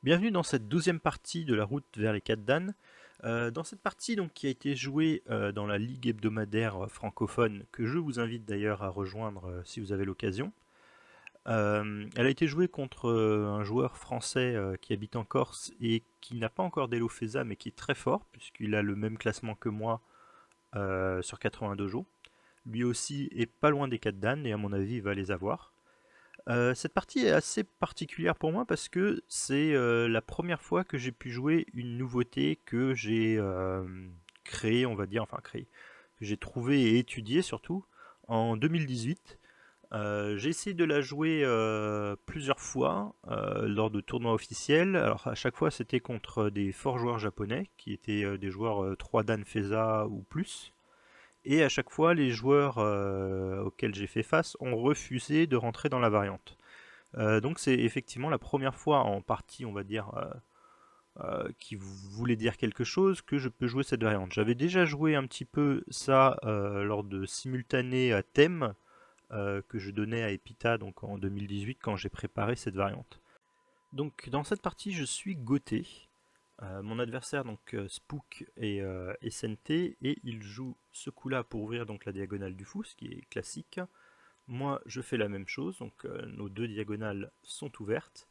Bienvenue dans cette 12e partie de la route vers les 4 Dan. Dans cette partie donc, qui a été jouée dans la ligue hebdomadaire francophone, que je vous invite d'ailleurs à rejoindre si vous avez l'occasion, elle a été jouée contre un joueur français qui habite en Corse et qui n'a pas encore d'Elo Feza mais qui est très fort puisqu'il a le même classement que moi sur 82 jours. Lui aussi est pas loin des 4 Dan et à mon avis il va les avoir. Cette partie est assez particulière pour moi parce que c'est la première fois que j'ai pu jouer une nouveauté que j'ai créée, on va dire, enfin créée, que j'ai trouvée et étudiée surtout en 2018. J'ai essayé de la jouer plusieurs fois lors de tournois officiels. Alors à chaque fois c'était contre des forts joueurs japonais qui étaient des joueurs 3 Dan Feza ou plus. Et à chaque fois, les joueurs auxquels j'ai fait face ont refusé de rentrer dans la variante. Donc c'est effectivement la première fois en partie, on va dire, qui voulait dire quelque chose, que je peux jouer cette variante. J'avais déjà joué un petit peu ça lors de simultanés à thème que je donnais à Epita donc en 2018 quand j'ai préparé cette variante. Donc dans cette partie, je suis Goté. Mon adversaire donc Spook et SNT et il joue ce coup-là pour ouvrir donc la diagonale du fou, ce qui est classique. Moi je fais la même chose, donc nos deux diagonales sont ouvertes.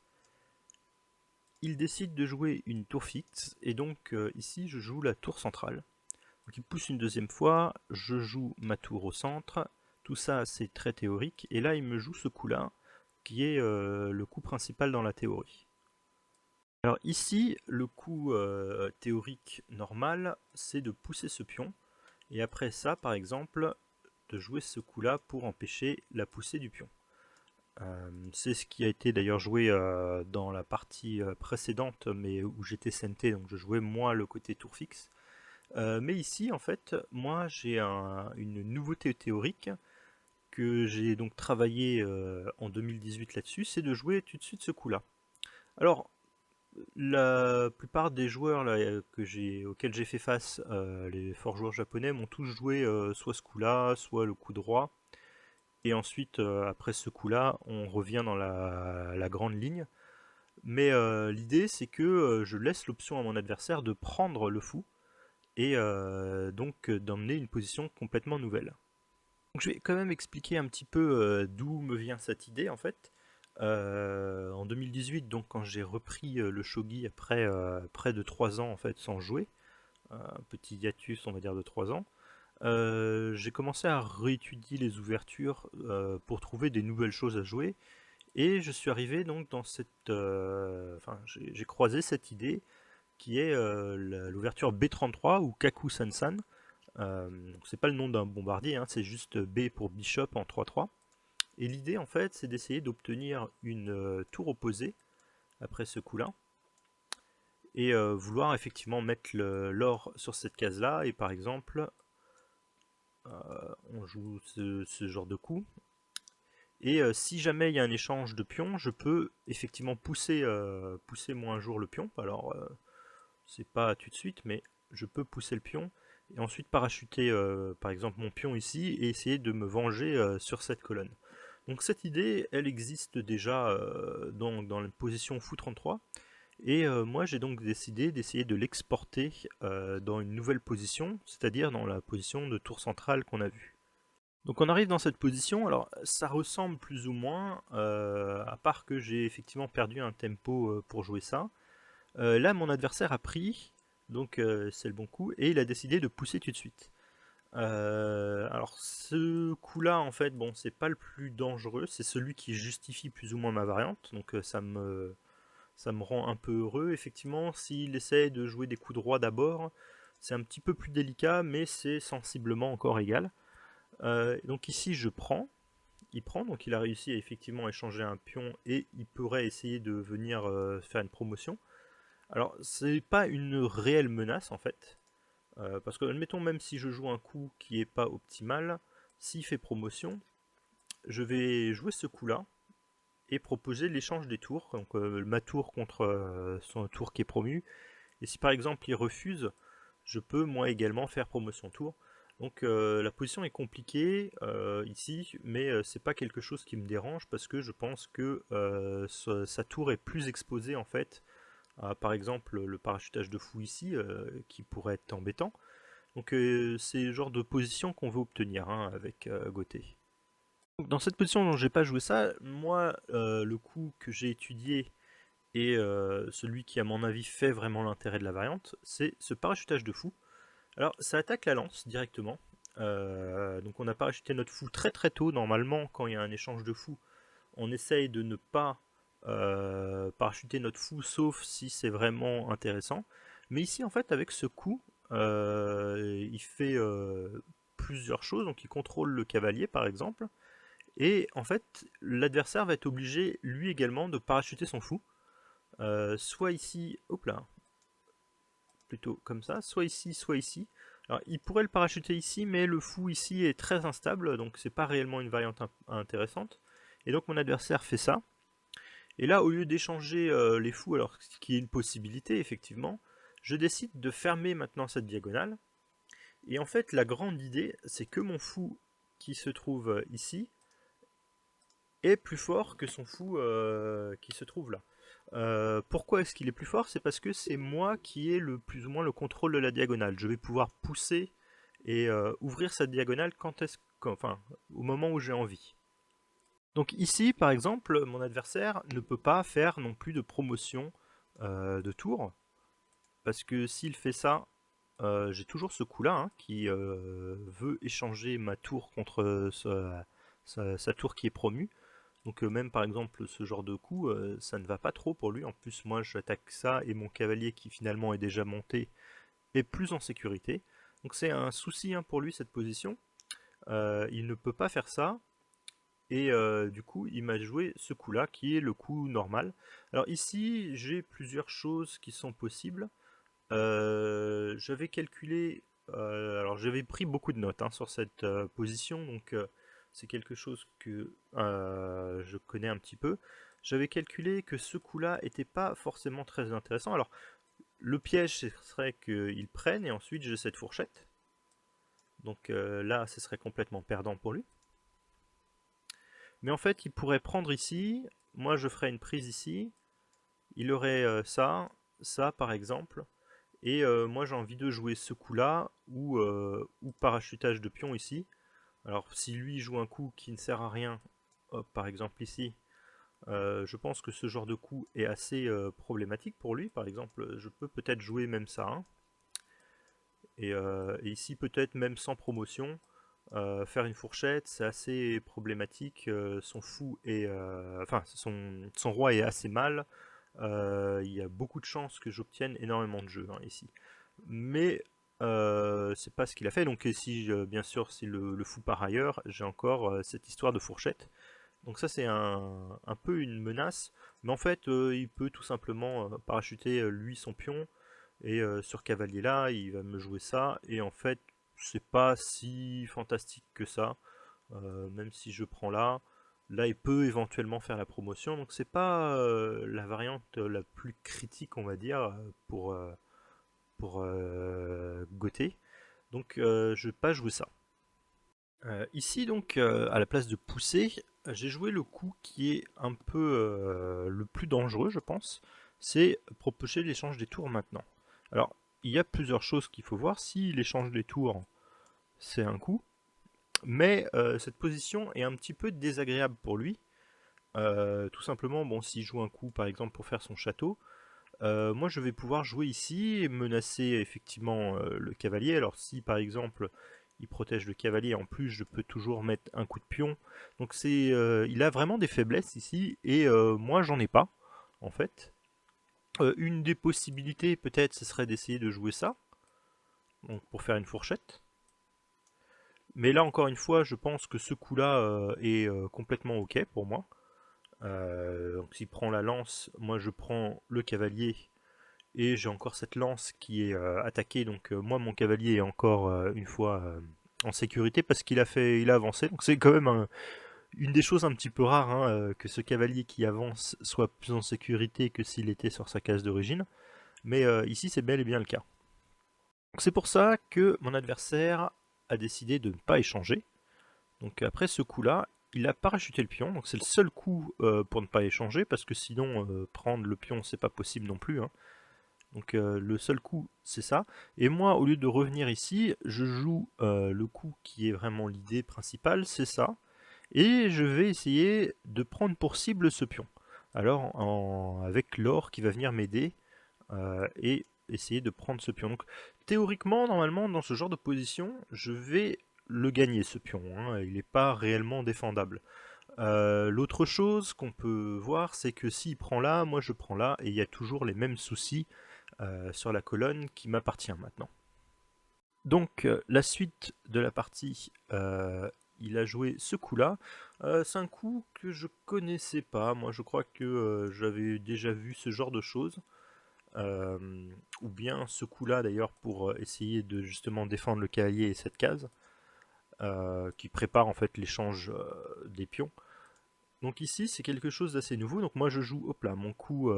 Il décide de jouer une tour fixe et donc ici je joue la tour centrale. Donc il pousse une deuxième fois, je joue ma tour au centre. Tout ça c'est très théorique et là il me joue ce coup-là qui est le coup principal dans la théorie. Alors ici, le coup théorique normal, c'est de pousser ce pion, et après ça, par exemple, de jouer ce coup-là pour empêcher la poussée du pion. C'est ce qui a été d'ailleurs joué dans la partie précédente, mais où j'étais CNT, donc je jouais moi le côté tour fixe. Mais ici, en fait, moi j'ai une nouveauté théorique que j'ai donc travaillé en 2018 là-dessus, c'est de jouer tout de suite ce coup-là. Alors, la plupart des joueurs là, auxquels j'ai fait face, les forts joueurs japonais, m'ont tous joué soit ce coup-là, soit le coup droit. Et ensuite, après ce coup-là, on revient dans la grande ligne. Mais l'idée, c'est que je laisse l'option à mon adversaire de prendre le fou et donc d'emmener une position complètement nouvelle. Donc, je vais quand même expliquer un petit peu d'où me vient cette idée en fait. En 2018, donc quand j'ai repris le shogi après près de 3 ans en fait sans jouer, un petit hiatus on va dire de 3 ans, j'ai commencé à réétudier les ouvertures pour trouver des nouvelles choses à jouer et je suis arrivé donc dans cette, enfin j'ai croisé cette idée qui est l'ouverture B33 ou Kaku Sansan. C'est pas le nom d'un bombardier, hein, c'est juste B pour Bishop en 3-3. Et l'idée en fait c'est d'essayer d'obtenir une tour opposée après ce coup-là et vouloir effectivement mettre l'or sur cette case-là et par exemple on joue ce genre de coup et si jamais il y a un échange de pions je peux effectivement pousser moi un jour le pion, alors c'est pas tout de suite mais je peux pousser le pion et ensuite parachuter par exemple mon pion ici et essayer de me venger sur cette colonne. Donc cette idée elle existe déjà dans la position fou 33 et moi j'ai donc décidé d'essayer de l'exporter dans une nouvelle position, c'est-à-dire dans la position de tour centrale qu'on a vue. Donc on arrive dans cette position, alors ça ressemble plus ou moins, à part que j'ai effectivement perdu un tempo pour jouer ça. Là mon adversaire a pris, donc c'est le bon coup, et il a décidé de pousser tout de suite. Alors ce coup-là en fait, bon c'est pas le plus dangereux, c'est celui qui justifie plus ou moins ma variante, donc ça me rend un peu heureux. Effectivement, s'il essaie de jouer des coups droits d'abord, c'est un petit peu plus délicat, mais c'est sensiblement encore égal. Donc ici, je prends. Il prend, donc il a réussi à effectivement échanger un pion et il pourrait essayer de venir faire une promotion. Alors, c'est pas une réelle menace en fait, parce que admettons même si je joue un coup qui est pas optimal, s'il fait promotion, je vais jouer ce coup-là, et proposer l'échange des tours, donc ma tour contre son tour qui est promu. Et si par exemple il refuse, je peux moi également faire promotion tour. Donc la position est compliquée ici, mais c'est pas quelque chose qui me dérange parce que je pense que sa tour est plus exposée en fait par exemple le parachutage de fou ici, qui pourrait être embêtant. Donc c'est le genre de position qu'on veut obtenir hein, avec Gauthier. Dans cette position dont j'ai pas joué ça, moi le coup que j'ai étudié et celui qui à mon avis fait vraiment l'intérêt de la variante, c'est ce parachutage de fou. Alors ça attaque la lance directement. Donc on a parachuté notre fou très très tôt. Normalement quand il y a un échange de fou, on essaye de ne pas parachuter notre fou sauf si c'est vraiment intéressant. Mais ici en fait avec ce coup, il fait plusieurs choses. Donc il contrôle le cavalier par exemple. Et en fait l'adversaire va être obligé lui également de parachuter son fou. Soit ici, hop là, plutôt comme ça, soit ici, soit ici. Alors il pourrait le parachuter ici, mais le fou ici est très instable, donc c'est pas réellement une variante intéressante. Et donc mon adversaire fait ça. Et là, au lieu d'échanger les fous, alors ce qui est une possibilité effectivement, je décide de fermer maintenant cette diagonale. Et en fait, la grande idée, c'est que mon fou qui se trouve ici est plus fort que son fou qui se trouve là. Pourquoi est-ce qu'il est plus fort? C'est parce que c'est moi qui ai le plus ou moins le contrôle de la diagonale. Je vais pouvoir pousser et ouvrir cette diagonale enfin, au moment où j'ai envie. Donc ici, par exemple, mon adversaire ne peut pas faire non plus de promotion de tour, parce que s'il fait ça, j'ai toujours ce coup-là hein, qui veut échanger ma tour contre sa tour qui est promue. Donc même par exemple ce genre de coup, ça ne va pas trop pour lui. En plus moi j'attaque ça et mon cavalier qui finalement est déjà monté est plus en sécurité. Donc c'est un souci hein, pour lui cette position. Il ne peut pas faire ça. Et du coup il m'a joué ce coup là qui est le coup normal. Alors ici j'ai plusieurs choses qui sont possibles. J'avais calculé, alors j'avais pris beaucoup de notes hein, sur cette position, donc c'est quelque chose que je connais un petit peu. J'avais calculé que ce coup-là était pas forcément très intéressant. Alors le piège ce serait qu'il prenne et ensuite j'ai cette fourchette. Donc là ce serait complètement perdant pour lui. Mais en fait il pourrait prendre ici, moi je ferais une prise ici, il aurait ça par exemple. Et moi j'ai envie de jouer ce coup là ou parachutage de pion ici. Alors si lui joue un coup qui ne sert à rien, hop, par exemple ici, je pense que ce genre de coup est assez problématique pour lui. Par exemple je peux peut-être jouer même ça. Hein. Et ici peut-être même sans promotion. Faire une fourchette c'est assez problématique. Son fou est... enfin son roi est assez mal. Il y a beaucoup de chances que j'obtienne énormément de jeux hein, ici. Mais c'est pas ce qu'il a fait. Donc si bien sûr si le fou par ailleurs, j'ai encore cette histoire de fourchette. Donc ça c'est un peu une menace. Mais en fait il peut tout simplement parachuter lui son pion. Et sur cavalier là, il va me jouer ça. Et en fait c'est pas si fantastique que ça. Même si je prends là, là il peut éventuellement faire la promotion, donc c'est pas la variante la plus critique on va dire pour Gauthier, donc je vais pas jouer ça. Ici donc à la place de pousser, j'ai joué le coup qui est un peu le plus dangereux je pense, c'est proposer l'échange des tours maintenant. Alors il y a plusieurs choses qu'il faut voir. Si l'échange des tours c'est un coup, mais cette position est un petit peu désagréable pour lui. Tout simplement, bon, s'il joue un coup par exemple pour faire son château, moi je vais pouvoir jouer ici et menacer effectivement le cavalier. Alors si par exemple il protège le cavalier, en plus je peux toujours mettre un coup de pion. Donc il a vraiment des faiblesses ici et moi j'en ai pas en fait. Une des possibilités peut-être ce serait d'essayer de jouer ça, donc pour faire une fourchette. Mais là encore une fois, je pense que ce coup-là est complètement ok pour moi. Donc s'il prend la lance, moi je prends le cavalier et j'ai encore cette lance qui est attaquée. Donc moi mon cavalier est encore une fois en sécurité parce il a avancé. Donc c'est quand même une des choses un petit peu rares hein, que ce cavalier qui avance soit plus en sécurité que s'il était sur sa case d'origine. Mais ici c'est bel et bien le cas. C'est pour ça que mon adversaire a décidé de ne pas échanger. Donc après ce coup-là, il a parachuté le pion, donc c'est le seul coup pour ne pas échanger, parce que sinon prendre le pion c'est pas possible non plus, hein. Donc le seul coup c'est ça. Et moi au lieu de revenir ici, je joue le coup qui est vraiment l'idée principale, c'est ça. Et je vais essayer de prendre pour cible ce pion. Alors avec l'or qui va venir m'aider et essayer de prendre ce pion. Donc théoriquement, normalement, dans ce genre de position, je vais le gagner ce pion, hein. Il n'est pas réellement défendable. L'autre chose qu'on peut voir, c'est que s'il prend là, moi je prends là, et il y a toujours les mêmes soucis sur la colonne qui m'appartient maintenant. Donc la suite de la partie, il a joué ce coup-là. C'est un coup que je connaissais pas, moi je crois que j'avais déjà vu ce genre de choses. Ou bien ce coup-là d'ailleurs pour essayer de justement défendre le cavalier et cette case, qui prépare en fait l'échange des pions. Donc ici c'est quelque chose d'assez nouveau, donc moi je joue, hop là, mon coup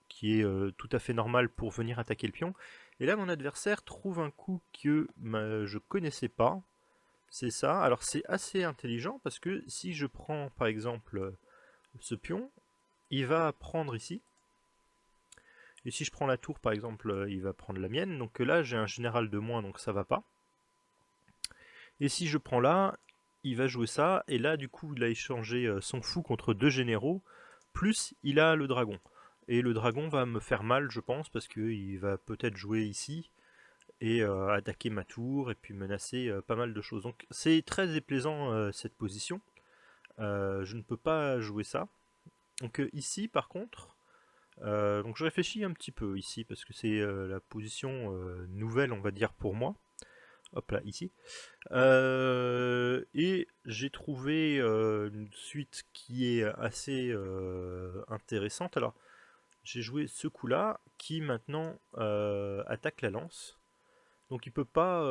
qui est tout à fait normal pour venir attaquer le pion. Et là mon adversaire trouve un coup que je connaissais pas, c'est ça. Alors c'est assez intelligent parce que si je prends par exemple ce pion, il va prendre ici. Et si je prends la tour par exemple, il va prendre la mienne. Donc là j'ai un général de moins, donc ça va pas. Et si je prends là, il va jouer ça. Et là du coup il a échangé son fou contre deux généraux. Plus il a le dragon. Et le dragon va me faire mal je pense, parce qu'il va peut-être jouer ici et attaquer ma tour et puis menacer pas mal de choses. Donc c'est très déplaisant cette position. Je ne peux pas jouer ça. Donc ici par contre, donc je réfléchis un petit peu ici parce que c'est la position nouvelle on va dire pour moi. Hop là, ici. Et j'ai trouvé une suite qui est assez intéressante. Alors j'ai joué ce coup là qui maintenant attaque la lance. Donc il peut pas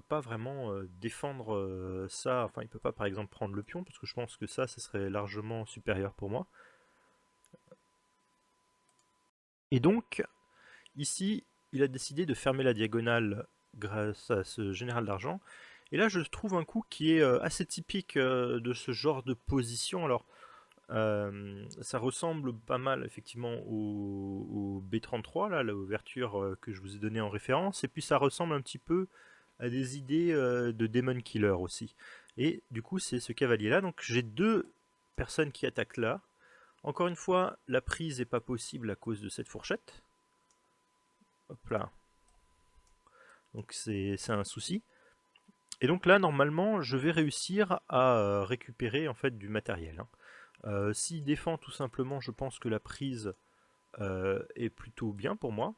vraiment défendre ça. Enfin, il peut pas par exemple prendre le pion parce que je pense que ça serait largement supérieur pour moi. Et donc ici, il a décidé de fermer la diagonale grâce à ce général d'argent. Et là, je trouve un coup qui est assez typique de ce genre de position. Alors, ça ressemble pas mal effectivement au B33, là, l'ouverture que je vous ai donnée en référence. Et puis ça ressemble un petit peu à des idées de Demon Killer aussi. Et du coup, c'est ce cavalier-là. Donc j'ai deux personnes qui attaquent là. Encore une fois, la prise n'est pas possible à cause de cette fourchette. Hop là. Donc c'est un souci. Et donc là, normalement, je vais réussir à récupérer en fait du matériel, hein. S'il défend tout simplement, je pense que la prise est plutôt bien pour moi.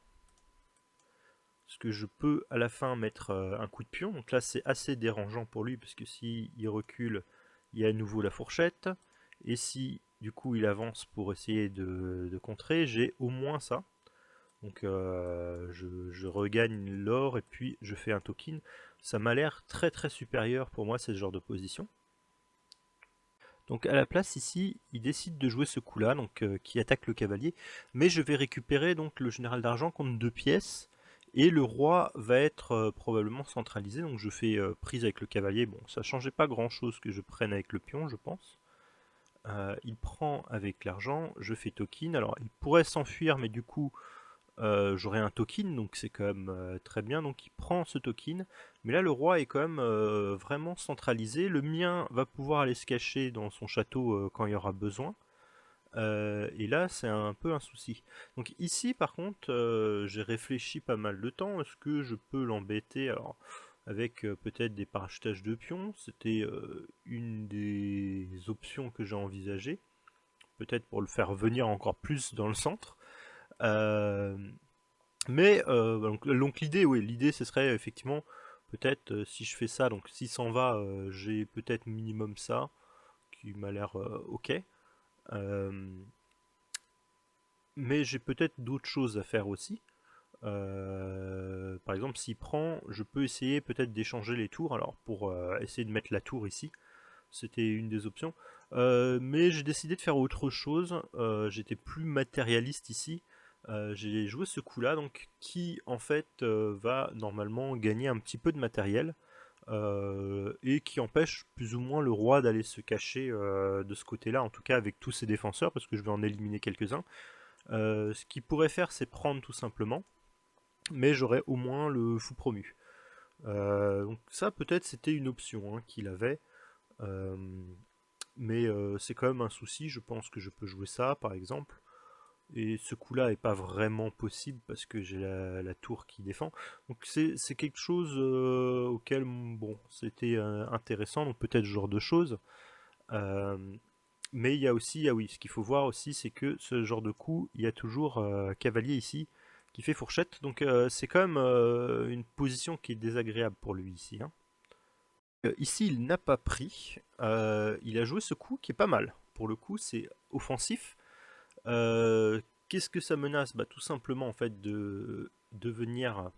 Parce que je peux à la fin mettre un coup de pion. Donc là c'est assez dérangeant pour lui parce que si il recule, il y a à nouveau la fourchette. Et si du coup il avance pour essayer de contrer, j'ai au moins ça. Donc je regagne l'or et puis je fais un token. Ça m'a l'air très très supérieur pour moi, ce genre de position. Donc à la place ici, il décide de jouer ce coup-là, donc qui attaque le cavalier, mais je vais récupérer donc le général d'argent contre deux pièces, et le roi va être probablement centralisé, donc je fais prise avec le cavalier. Bon, ça changeait pas grand-chose que je prenne avec le pion, je pense. Il prend avec l'argent, je fais token. Alors il pourrait s'enfuir, mais du coup j'aurai un token, donc c'est quand même très bien. Donc il prend ce token, mais là le roi est quand même vraiment centralisé. Le mien va pouvoir aller se cacher dans son château quand il y aura besoin. Et là c'est un peu un souci. Donc ici par contre j'ai réfléchi pas mal de temps. Est-ce que je peux l'embêter alors avec peut-être des parachutages de pions? C'était une des options que j'ai envisagées. Peut-être pour le faire venir encore plus dans le centre. Euh, mais donc l'idée, oui, l'idée ce serait effectivement peut-être si je fais ça, donc s'il s'en va, j'ai peut-être minimum ça qui m'a l'air ok. Euh, mais j'ai peut-être d'autres choses à faire aussi. Par exemple, s'il prend, je peux essayer peut-être d'échanger les tours. Alors pour essayer de mettre la tour ici, c'était une des options. Mais j'ai décidé de faire autre chose. J'étais plus matérialiste ici. J'ai joué ce coup-là, donc qui en fait va normalement gagner un petit peu de matériel. et qui empêche plus ou moins le roi d'aller se cacher de ce côté-là, en tout cas avec tous ses défenseurs, parce que je vais en éliminer quelques-uns. Ce qu'il pourrait faire, c'est prendre tout simplement, mais j'aurais au moins le fou promu. Donc ça, peut-être, c'était une option hein, qu'il avait, euh, mais c'est quand même un souci. Je pense que je peux jouer ça, par exemple. Et ce coup-là est pas vraiment possible parce que j'ai la tour qui défend. Donc c'est quelque chose auquel, bon, c'était intéressant, donc peut-être ce genre de choses. Euh, mais il y a aussi, ah oui, ce qu'il faut voir aussi, c'est que ce genre de coup, il y a toujours cavalier ici qui fait fourchette. Donc c'est quand même une position qui est désagréable pour lui ici, hein. Ici, il n'a pas pris. Il a joué ce coup qui est pas mal. Pour le coup, c'est offensif. Euh, Qu'est-ce que ça menace? Bah, tout simplement en fait de venir,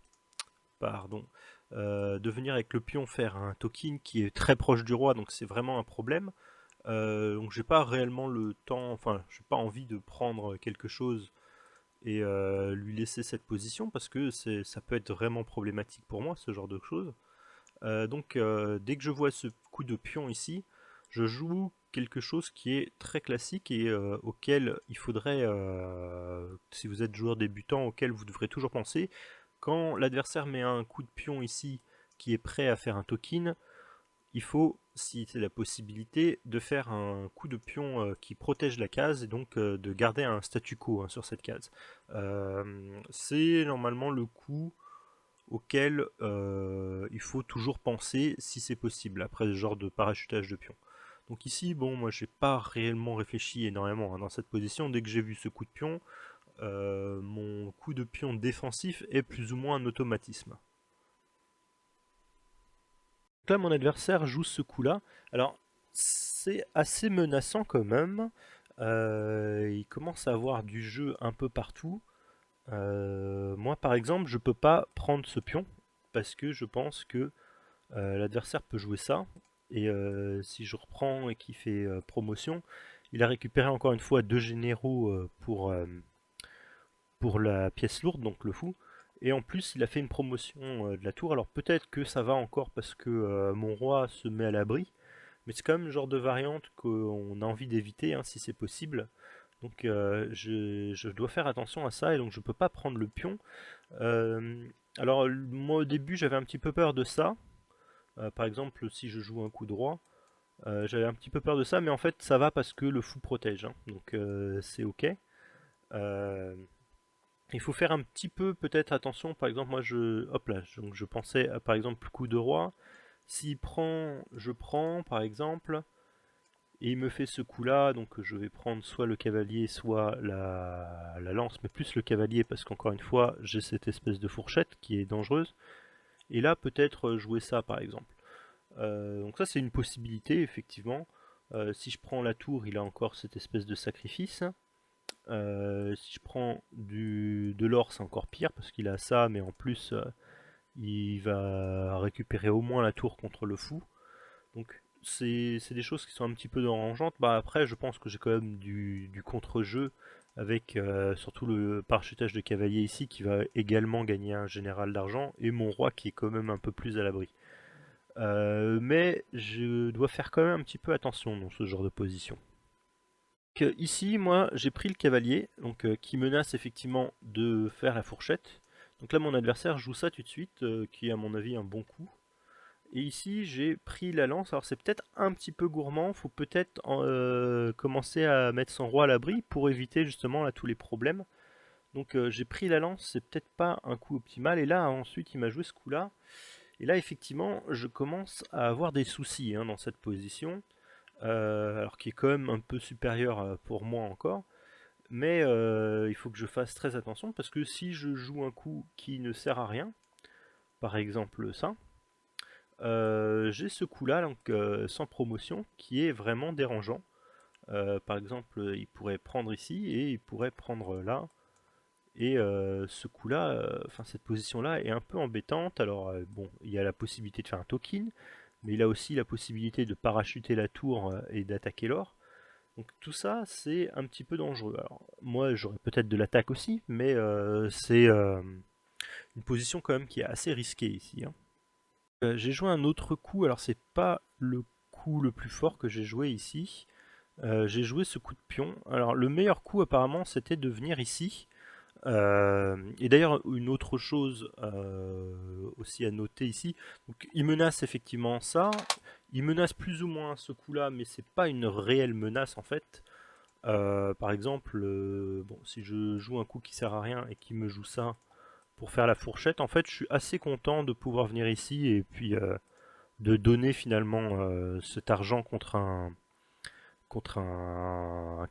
pardon, de venir avec le pion faire un token qui est très proche du roi, donc c'est vraiment un problème. Donc j'ai pas réellement le temps, enfin j'ai pas envie de prendre quelque chose et lui laisser cette position parce que ça peut être vraiment problématique pour moi ce genre de choses. Donc dès que je vois ce coup de pion ici, je joue quelque chose qui est très classique et auquel il faudrait, si vous êtes joueur débutant, auquel vous devrez toujours penser. Quand l'adversaire met un coup de pion ici qui est prêt à faire un token, il faut, si c'est la possibilité, de faire un coup de pion qui protège la case et donc de garder un statu quo hein, sur cette case. C'est normalement le coup auquel il faut toujours penser si c'est possible après ce genre de parachutage de pion. Donc ici, bon, moi j'ai pas réellement réfléchi énormément hein, dans cette position. Dès que j'ai vu ce coup de pion, mon coup de pion défensif est plus ou moins un automatisme. Donc là, mon adversaire joue ce coup-là. Alors, c'est assez menaçant quand même. Il commence à avoir du jeu un peu partout. Moi, par exemple, je peux pas prendre ce pion parce que je pense que l'adversaire peut jouer ça. Et si je reprends et qu'il fait promotion, il a récupéré encore une fois deux généraux pour la pièce lourde, donc le fou. Et en plus, il a fait une promotion de la tour. Alors peut-être que ça va encore parce que mon roi se met à l'abri. Mais c'est quand même le genre de variante qu'on a envie d'éviter hein, si c'est possible. Donc je dois faire attention à ça et donc je peux pas prendre le pion. Alors moi au début j'avais un petit peu peur de ça. Par exemple si je joue un coup droit, j'avais un petit peu peur de ça, mais en fait ça va parce que le fou protège, hein. Donc c'est ok. Euh, il faut faire un petit peu peut-être attention, par exemple moi hop là, donc je pensais à, par exemple coup de roi, s'il prend, je prends par exemple, et il me fait ce coup là, donc je vais prendre soit le cavalier, soit la lance, mais plus le cavalier parce qu'encore une fois j'ai cette espèce de fourchette qui est dangereuse, et là peut-être jouer ça par exemple. Donc ça c'est une possibilité effectivement. Si je prends la tour, il a encore cette espèce de sacrifice. Si je prends de l'or, c'est encore pire parce qu'il a ça, mais en plus il va récupérer au moins la tour contre le fou. Donc c'est des choses qui sont un petit peu dérangeantes. Bah après je pense que j'ai quand même du contre-jeu avec surtout le parachutage de cavalier ici qui va également gagner un général d'argent et mon roi qui est quand même un peu plus à l'abri. Mais je dois faire quand même un petit peu attention dans ce genre de position. Donc, ici, moi, j'ai pris le cavalier, donc qui menace effectivement de faire la fourchette. Donc là, mon adversaire joue ça tout de suite, qui est à mon avis un bon coup. Et ici, j'ai pris la lance. Alors c'est peut-être un petit peu gourmand. Faut peut-être commencer à mettre son roi à l'abri pour éviter justement là tous les problèmes. Donc j'ai pris la lance. C'est peut-être pas un coup optimal. Et là, ensuite, il m'a joué ce coup-là. Et là, effectivement, je commence à avoir des soucis hein, dans cette position, alors qui est quand même un peu supérieur pour moi encore. Mais il faut que je fasse très attention parce que si je joue un coup qui ne sert à rien, par exemple ça, j'ai ce coup-là, donc sans promotion, qui est vraiment dérangeant. Par exemple, il pourrait prendre ici et il pourrait prendre là. Et ce coup-là, enfin cette position-là est un peu embêtante. Alors bon, il y a la possibilité de faire un token, mais il a aussi la possibilité de parachuter la tour et d'attaquer l'or. Donc tout ça, c'est un petit peu dangereux. Alors moi, j'aurais peut-être de l'attaque aussi, mais c'est une position quand même qui est assez risquée ici, hein. J'ai joué un autre coup, alors c'est pas le coup le plus fort que j'ai joué ici. J'ai joué ce coup de pion. Alors le meilleur coup apparemment c'était de venir ici. Et d'ailleurs une autre chose aussi à noter ici, donc, il menace effectivement ça, il menace plus ou moins ce coup-là, mais c'est pas une réelle menace en fait. Par exemple, bon, si je joue un coup qui sert à rien et qui me joue ça pour faire la fourchette, en fait je suis assez content de pouvoir venir ici et puis de donner finalement cet argent contre un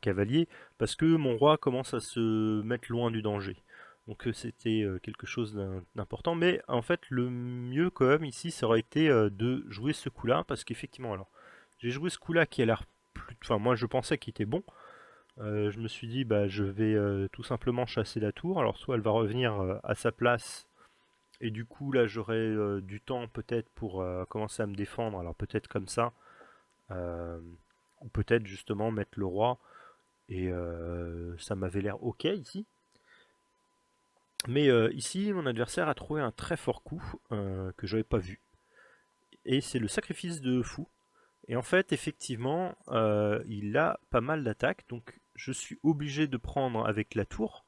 cavalier, parce que mon roi commence à se mettre loin du danger. Donc c'était quelque chose d'important, mais en fait le mieux quand même ici, ça aurait été de jouer ce coup-là, parce qu'effectivement, alors j'ai joué ce coup-là qui a l'air plus... Enfin moi je pensais qu'il était bon. Je me suis dit bah je vais tout simplement chasser la tour, alors soit elle va revenir à sa place, et du coup là j'aurai du temps peut-être pour commencer à me défendre, alors peut-être comme ça, euh, ou peut-être justement mettre le roi, et ça m'avait l'air ok ici. Mais ici, mon adversaire a trouvé un très fort coup que j'avais pas vu. Et c'est le sacrifice de fou. Et en fait, effectivement, il a pas mal d'attaques. Donc je suis obligé de prendre avec la tour.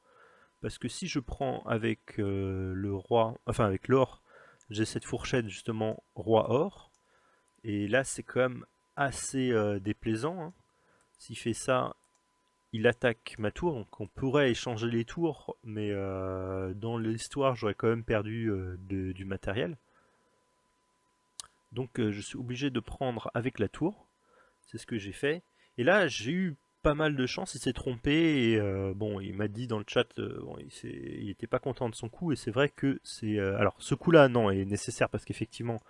Parce que si je prends avec le roi, enfin avec l'or, j'ai cette fourchette justement roi-or. Et là, c'est quand même assez déplaisant, hein. S'il fait ça, il attaque ma tour, donc on pourrait échanger les tours, mais dans l'histoire j'aurais quand même perdu du matériel. Donc je suis obligé de prendre avec la tour, c'est ce que j'ai fait. Et là j'ai eu pas mal de chance, il s'est trompé, et bon il m'a dit dans le chat, bon, il était pas content de son coup, et c'est vrai que c'est... alors ce coup là non est nécessaire parce qu'effectivement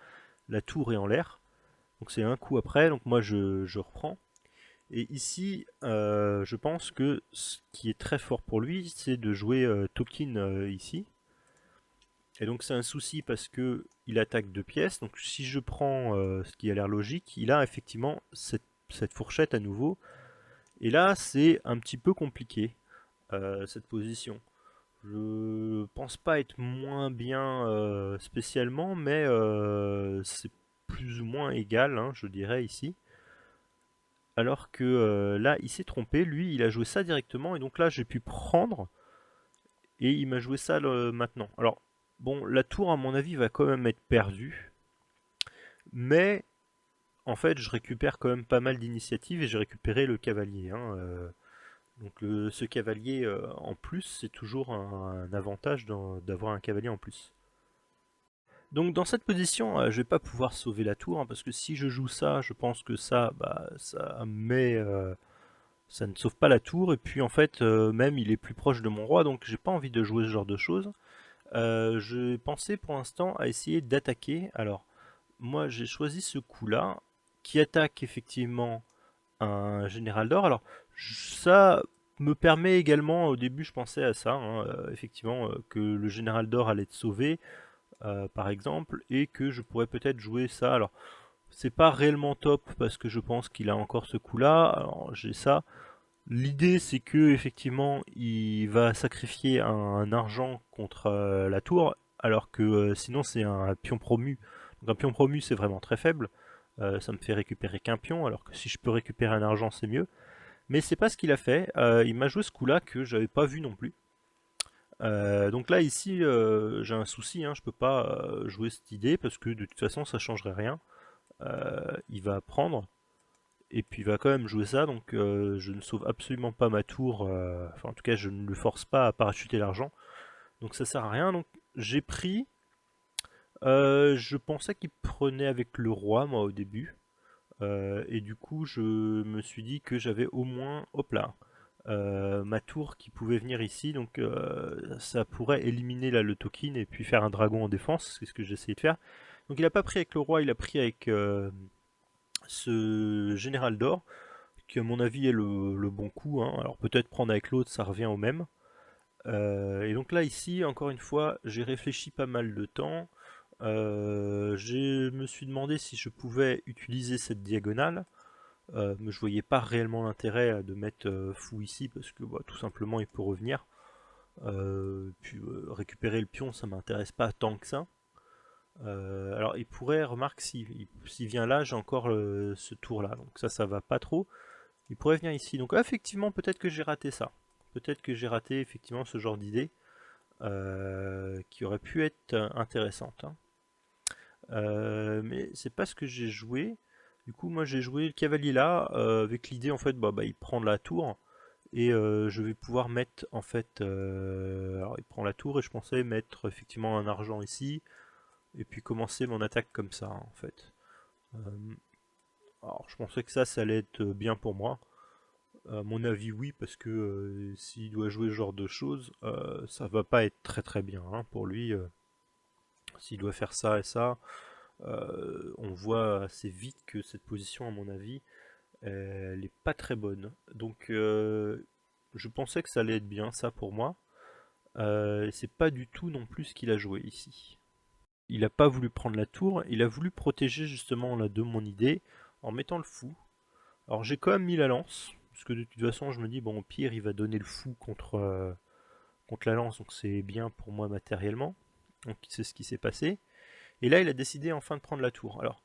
la tour est en l'air, donc c'est un coup après, donc moi je reprends. Et ici, je pense que ce qui est très fort pour lui, c'est de jouer Tolkien ici. Et donc c'est un souci parce que il attaque deux pièces. Donc si je prends ce qui a l'air logique, il a effectivement cette fourchette à nouveau. Et là, c'est un petit peu compliqué, cette position. Je pense pas être moins bien spécialement, mais c'est plus ou moins égal, hein, je dirais ici. Alors que là, il s'est trompé, lui, il a joué ça directement, et donc là, j'ai pu prendre, et il m'a joué ça maintenant. Alors, bon, la tour, à mon avis, va quand même être perdue, mais en fait, je récupère quand même pas mal d'initiatives, et j'ai récupéré le cavalier, hein, donc ce cavalier en plus, c'est toujours un avantage d'avoir un cavalier en plus. Donc dans cette position, je vais pas pouvoir sauver la tour, hein, parce que si je joue ça, je pense que ça, bah, ça met ça ne sauve pas la tour, et puis en fait même il est plus proche de mon roi, donc j'ai pas envie de jouer ce genre de choses. Je pensais pour l'instant à essayer d'attaquer. Alors moi j'ai choisi ce coup là qui attaque effectivement un général d'or. Alors ça me permet également, au début je pensais à ça, hein, effectivement que le général d'or allait être sauvé par exemple, et que je pourrais peut-être jouer ça. Alors c'est pas réellement top parce que je pense qu'il a encore ce coup là, alors j'ai ça. L'idée, c'est que effectivement, il va sacrifier un argent contre la tour, alors que sinon c'est un pion promu. Donc un pion promu, c'est vraiment très faible. Ça me fait récupérer qu'un pion, alors que si je peux récupérer un argent, c'est mieux. Mais c'est pas ce qu'il a fait. Il m'a joué ce coup-là que j'avais pas vu non plus. Donc là ici, j'ai un souci, hein, je peux pas jouer cette idée parce que de toute façon, ça changerait rien. Il va prendre. Et puis il va quand même jouer ça, donc je ne sauve absolument pas ma tour, enfin en tout cas je ne le force pas à parachuter l'argent, donc ça sert à rien. Donc j'ai pris, je pensais qu'il prenait avec le roi moi au début, et du coup je me suis dit que j'avais au moins, hop là, ma tour qui pouvait venir ici, donc ça pourrait éliminer là le token et puis faire un dragon en défense, c'est ce que j'ai essayé de faire. Donc il a pas pris avec le roi, il a pris avec ce général d'or, qui à mon avis est le bon coup, hein. Alors peut-être prendre avec l'autre, ça revient au même. Et donc là ici, encore une fois, j'ai réfléchi pas mal de temps. Je me suis demandé si je pouvais utiliser cette diagonale, mais je voyais pas réellement l'intérêt de mettre fou ici parce que bah, tout simplement il peut revenir. Puis récupérer le pion, ça m'intéresse pas tant que ça. Alors il pourrait, remarque, s'il vient là, j'ai encore ce tour là, donc ça va pas trop. Il pourrait venir ici, donc effectivement peut-être que j'ai raté ça. Peut-être que j'ai raté effectivement ce genre d'idée qui aurait pu être intéressante, hein. Mais c'est pas ce que j'ai joué. Du coup, moi j'ai joué le cavalier là, avec l'idée en fait, bah, il prend la tour et je vais pouvoir mettre en fait. Alors il prend la tour et je pensais mettre effectivement un argent ici et puis commencer mon attaque comme ça en fait. Euh, alors je pensais que ça allait être bien pour moi. À mon avis, oui, parce que s'il doit jouer ce genre de choses, ça va pas être très très bien, hein, pour lui. S'il doit faire ça et ça, on voit assez vite que cette position, à mon avis, elle est pas très bonne. Donc, je pensais que ça allait être bien, ça pour moi. C'est pas du tout non plus ce qu'il a joué ici. Il a pas voulu prendre la tour, il a voulu protéger justement là de mon idée en mettant le fou. Alors j'ai quand même mis la lance, parce que de toute façon je me dis bon au pire il va donner le fou contre la lance, donc c'est bien pour moi matériellement. Donc c'est ce qui s'est passé. Et là il a décidé enfin de prendre la tour. Alors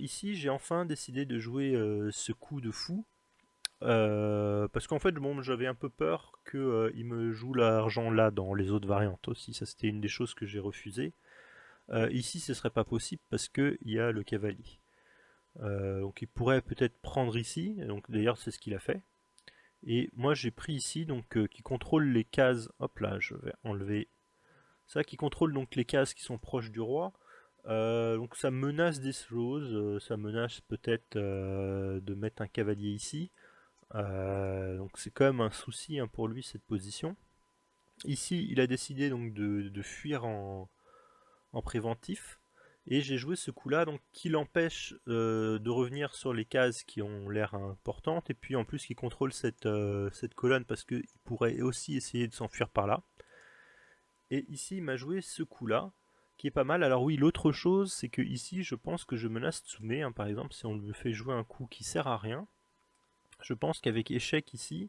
ici j'ai enfin décidé de jouer ce coup de fou. Parce qu'en fait bon, j'avais un peu peur qu'il me joue l'argent là dans les autres variantes aussi. Ça c'était une des choses que j'ai refusé. Ici ce serait pas possible parce qu'il y a le cavalier. Donc il pourrait peut-être prendre ici, donc d'ailleurs c'est ce qu'il a fait. Et moi j'ai pris ici donc qui contrôle les cases. Hop là, je vais enlever ça qui contrôle donc les cases qui sont proches du roi. Donc ça menace des choses, ça menace peut-être de mettre un cavalier ici. Donc c'est quand même un souci, hein, pour lui cette position. Ici il a décidé donc de fuir en préventif. Et j'ai joué ce coup-là, donc qui l'empêche de revenir sur les cases qui ont l'air importantes, et puis en plus qui contrôle cette colonne parce qu'il pourrait aussi essayer de s'enfuir par là. Et ici, il m'a joué ce coup-là, qui est pas mal. Alors oui, l'autre chose, c'est que ici, je pense que je menace Tsume, hein, par exemple, si on me fait jouer un coup qui sert à rien. Je pense qu'avec échec ici,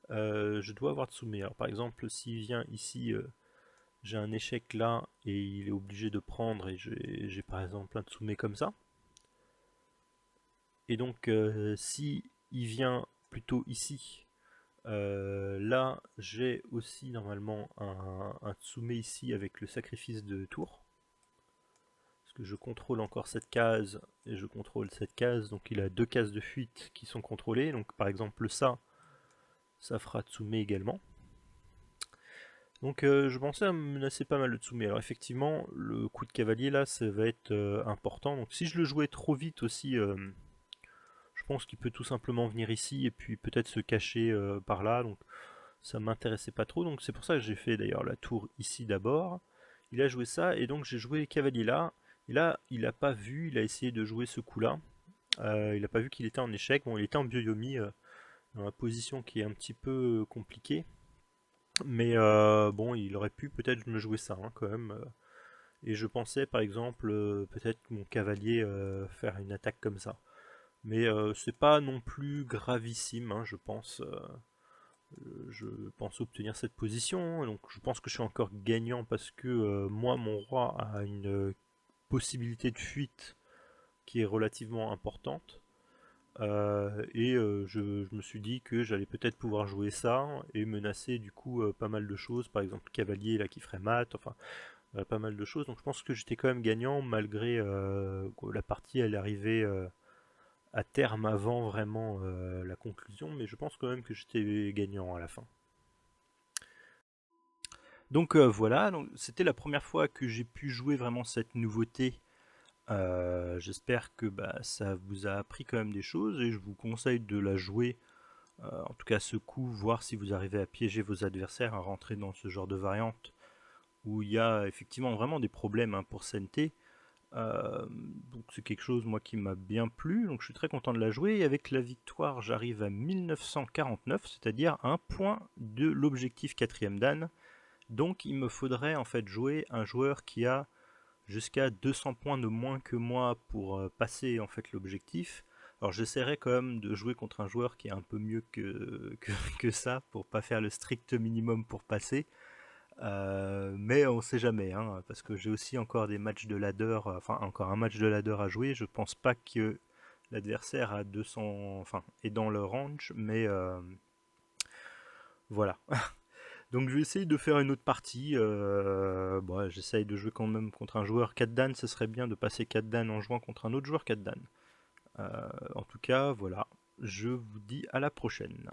je dois avoir Tsume. Alors par exemple, s'il vient ici, j'ai un échec là et il est obligé de prendre et j'ai par exemple un Tsume comme ça. Et donc si il vient plutôt ici, là j'ai aussi normalement un Tsume ici avec le sacrifice de tour. Parce que je contrôle encore cette case et je contrôle cette case, donc il a deux cases de fuite qui sont contrôlées. Donc par exemple ça fera Tsume également. Donc je pensais à menacer pas mal de Tsume. Alors effectivement, le coup de cavalier là, ça va être important. Donc si je le jouais trop vite aussi, je pense qu'il peut tout simplement venir ici et puis peut-être se cacher par là. Donc ça m'intéressait pas trop. Donc c'est pour ça que j'ai fait d'ailleurs la tour ici d'abord. Il a joué ça et donc j'ai joué cavalier là. Et là, il n'a pas vu, il a essayé de jouer ce coup-là. Il n'a pas vu qu'il était en échec. Bon, il était en byoyomi, dans la position qui est un petit peu compliquée. Mais bon, il aurait pu peut-être me jouer ça, hein, quand même. Et je pensais par exemple peut-être mon cavalier faire une attaque comme ça. Mais c'est pas non plus gravissime, hein, je pense. Je pense obtenir cette position. Donc je pense que je suis encore gagnant parce que moi, mon roi a une possibilité de fuite qui est relativement importante. Je me suis dit que j'allais peut-être pouvoir jouer ça et menacer du coup pas mal de choses, par exemple cavalier là qui ferait mat, enfin pas mal de choses. Donc je pense que j'étais quand même gagnant malgré que la partie elle arrivait à terme avant vraiment la conclusion, mais je pense quand même que j'étais gagnant à la fin. Donc voilà, donc c'était la première fois que j'ai pu jouer vraiment cette nouveauté. J'espère que bah, ça vous a appris quand même des choses et je vous conseille de la jouer. En tout cas, ce coup, voir si vous arrivez à piéger vos adversaires, à rentrer dans ce genre de variante où il y a effectivement vraiment des problèmes, hein, pour CNT. Donc c'est quelque chose moi qui m'a bien plu, donc je suis très content de la jouer. Et avec la victoire, j'arrive à 1949, c'est-à-dire un point de l'objectif 4ème dan. Donc il me faudrait en fait jouer un joueur qui a jusqu'à 200 points de moins que moi pour passer en fait l'objectif. Alors j'essaierai quand même de jouer contre un joueur qui est un peu mieux que ça pour pas faire le strict minimum pour passer. Mais on sait jamais, hein, parce que j'ai aussi encore des matchs de ladder, enfin encore un match de ladder à jouer. Je pense pas que l'adversaire a 200, enfin est dans le range, mais voilà. Donc je vais essayer de faire une autre partie. Bon, j'essaye de jouer quand même contre un joueur 4 dan. Ce serait bien de passer 4 dan en jouant contre un autre joueur 4 dan. En tout cas, voilà. Je vous dis à la prochaine.